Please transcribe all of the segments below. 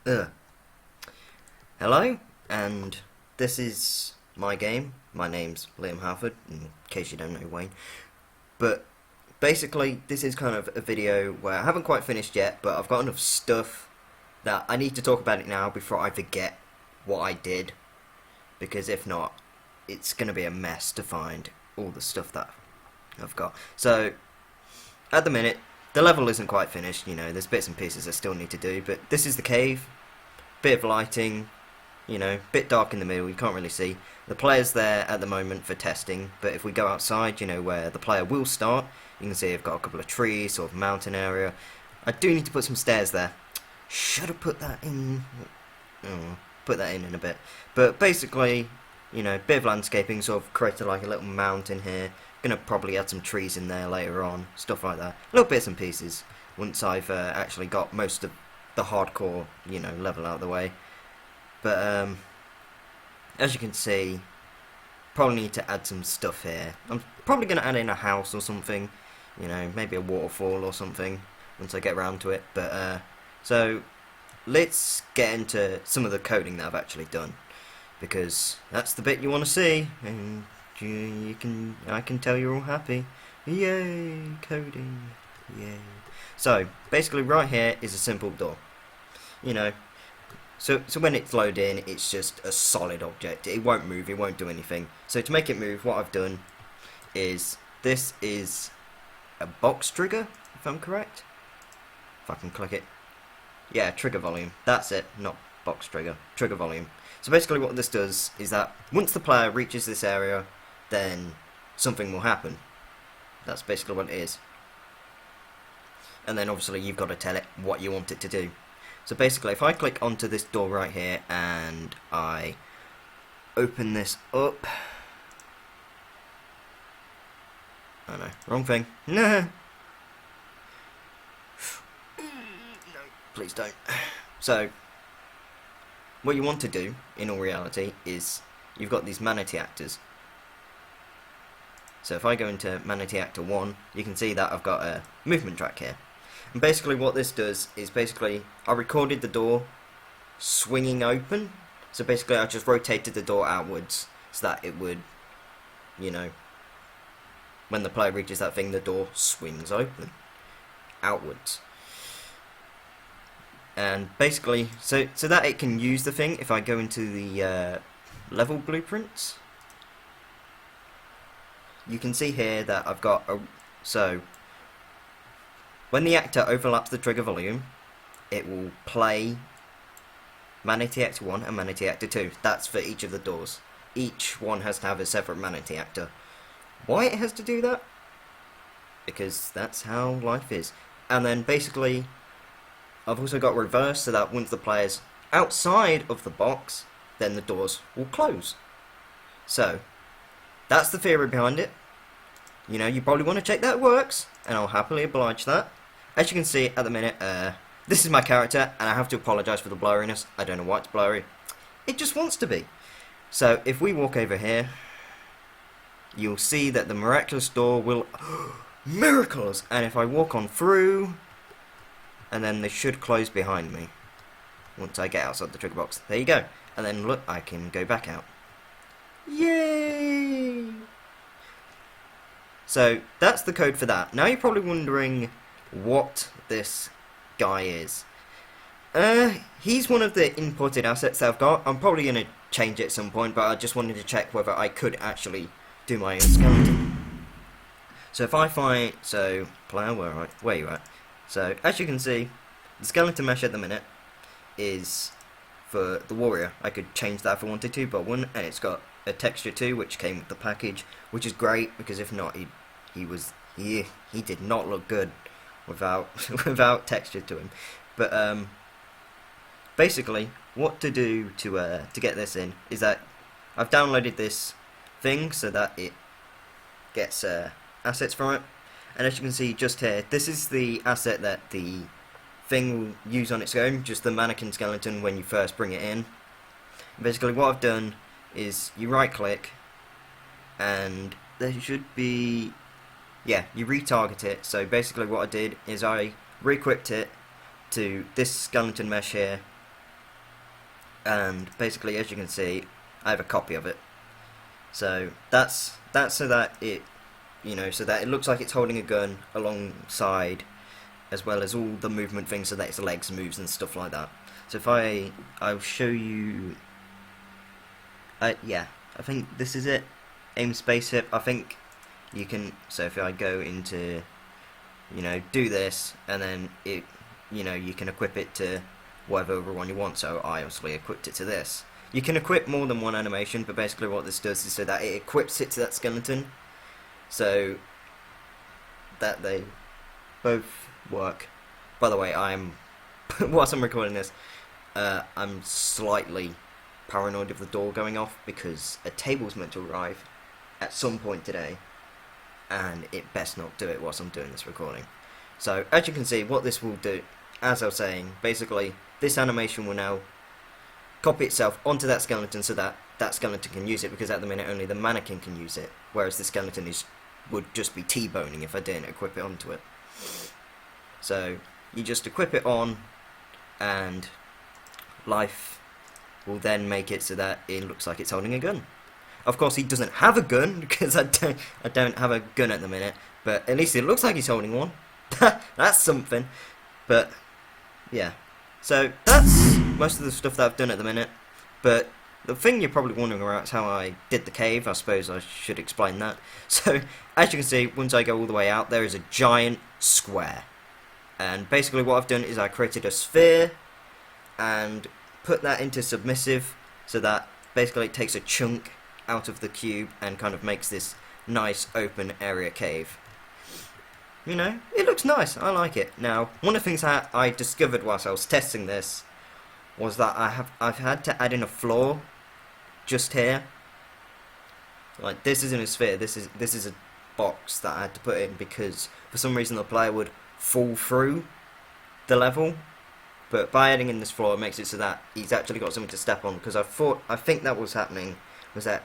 Ugh. Hello, and this is my game. My name's Liam Halford, in case you don't know Wayne. But basically, this is kind of a video where I haven't quite finished yet, but I've got enough stuff that I need to talk about it now before I forget what I did. Because if not, it's going to be a mess to find all the stuff that I've got. So, at the minute, the level isn't quite finished, there's bits and pieces I still need to do, but this is the cave. Bit of lighting, bit dark in the middle, you can't really see. The player's there at the moment for testing, but if we go outside, where the player will start, you can see I've got a couple of trees, sort of mountain area. I do need to put some stairs there. Should have put that in. Put that in a bit. But basically, bit of landscaping, sort of created like a little mountain here. Gonna probably add some trees in there later on, stuff like that. Little bits and pieces once I've actually got most of the hardcore, level out of the way. But as you can see, probably need to add some stuff here. I'm probably gonna add in a house or something, maybe a waterfall or something once I get around to it. But so let's get into some of the coding that I've actually done, because that's the bit you want to see, and I can tell you're all happy. Yay, coding, yay. So basically, right here is a simple door. So when it's loaded in, it's just a solid object. It won't move, it won't do anything. So to make it move, what I've done is, this is a box trigger, if I'm correct. If I can click it. Yeah, trigger volume. That's it, not box trigger. Trigger volume. So basically what this does is that once the player reaches this area, then something will happen. That's basically what it is. And then obviously you've got to tell it what you want it to do. So basically, if I click onto this door right here and I open this up. Oh no, wrong thing. No, please don't. So, what you want to do, in all reality, is you've got these manatee actors. So if I go into manatee actor 1, you can see that I've got a movement track here. And basically what this does is, I recorded the door swinging open. So basically I just rotated the door outwards so that it would, when the player reaches that thing, the door swings open outwards. And basically, so that it can use the thing, if I go into the level blueprints, you can see here that I've got so when the actor overlaps the trigger volume, it will play Manatee Actor 1 and Manatee Actor 2. That's for each of the doors. Each one has to have a separate Manatee Actor. Why it has to do that? Because that's how life is. And then basically, I've also got reverse, so that once the player's outside of the box, then the doors will close. So, that's the theory behind it. You probably want to check that it works, and I'll happily oblige that. As you can see at the minute, this is my character, and I have to apologise for the blurriness. I don't know why it's blurry. It just wants to be. So, if we walk over here, you'll see that the miraculous door will... Miracles! And if I walk on through, and then they should close behind me once I get outside the trigger box. There you go. And then look, I can go back out. Yay! So that's the code for that. Now you're probably wondering what this guy is. He's one of the imported assets that I've got. I'm probably going to change it at some point, but I just wanted to check whether I could actually do my own skeleton. So if I find... So, player, where you at? So, as you can see, the skeleton mesh at the minute is for the warrior. I could change that if I wanted to, but I wouldn't, and it's got a texture too, which came with the package, which is great, because if not, he did not look good without without texture to him. But basically, what to do to get this in is that I've downloaded this thing so that it gets assets from it. And as you can see just here, this is the asset that the thing will use on its own, just the mannequin skeleton when you first bring it in. Basically what I've done is you right click, and there should be, you retarget it. So basically what I did is I re-equipped it to this skeleton mesh here, and basically, as you can see, I have a copy of it. So that's so that it, so that it looks like it's holding a gun alongside, as well as all the movement things, so that its legs moves and stuff like that. So if I'll show you. Yeah, I think this is it. Aim spaceship. I think you can. So if I go into, do this, and then it, you can equip it to whatever one you want. So I obviously equipped it to this. You can equip more than one animation, but basically what this does is so that it equips it to that skeleton, so that they both work. By the way, whilst I'm recording this, I'm slightly paranoid of the door going off, because a table's meant to arrive at some point today, and it best not do it whilst I'm doing this recording. So as you can see, what this will do, as I was saying, basically this animation will now copy itself onto that skeleton, so that that skeleton can use it, because at the minute only the mannequin can use it, whereas the skeleton would just be T-boning if I didn't equip it onto it. So you just equip it on, and life will then make it so that it looks like it's holding a gun. Of course, he doesn't have a gun, because I don't have a gun at the minute, but at least it looks like he's holding one. That's something. But yeah, so that's most of the stuff that I've done at the minute. But the thing you're probably wondering about is how I did the cave. I suppose I should explain that. So as you can see, once I go all the way out, there is a giant square, and basically what I've done is I created a sphere and put that into submissive, so that basically it takes a chunk out of the cube and kind of makes this nice open area cave. It looks nice. I like it. Now, one of the things that I discovered whilst I was testing this was that I've had to add in a floor just here. Like, this isn't a sphere. This is a box that I had to put in, because for some reason the player would fall through the level. But by adding in this floor, it makes it so that he's actually got something to step on. Because I think that was happening was that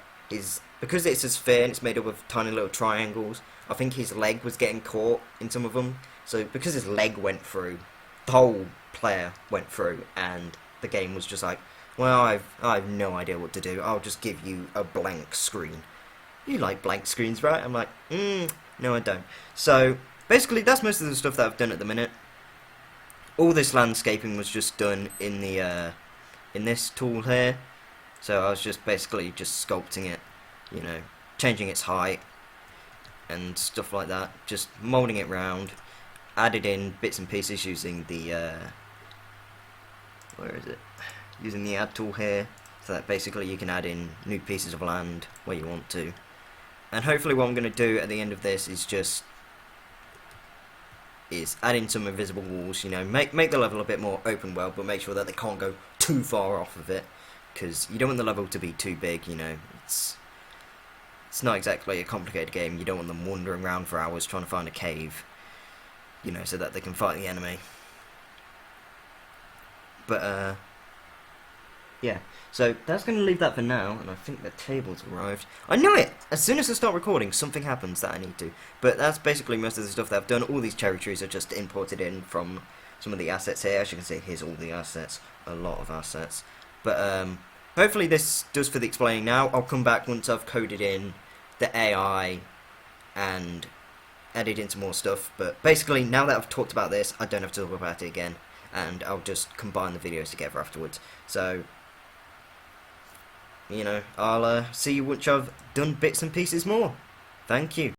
because it's a sphere and it's made up of tiny little triangles, I think his leg was getting caught in some of them. So because his leg went through, the whole player went through, and the game was just like, well, I have no idea what to do. I'll just give you a blank screen. You like blank screens, right? I'm like, no, I don't. So basically, that's most of the stuff that I've done at the minute. All this landscaping was just done in the in this tool here. So I was just basically just sculpting it, changing its height and stuff like that, just moulding it round, added in bits and pieces using the using the add tool here, so that basically you can add in new pieces of land where you want to. And hopefully what I'm going to do at the end of this is add in some invisible walls, make the level a bit more open world, but make sure that they can't go too far off of it, because you don't want the level to be too big. It's not exactly a complicated game. You don't want them wandering around for hours trying to find a cave, so that they can fight the enemy. But yeah, so that's going to leave that for now, and I think the table's arrived. I knew it! As soon as I start recording, something happens that I need to. But that's basically most of the stuff that I've done. All these cherry trees are just imported in from some of the assets here. As you can see, here's all the assets. A lot of assets. But hopefully this does for the explaining now. I'll come back once I've coded in the AI and added in some more stuff. But basically, now that I've talked about this, I don't have to talk about it again. And I'll just combine the videos together afterwards. So, I'll see you once I've done bits and pieces more. Thank you.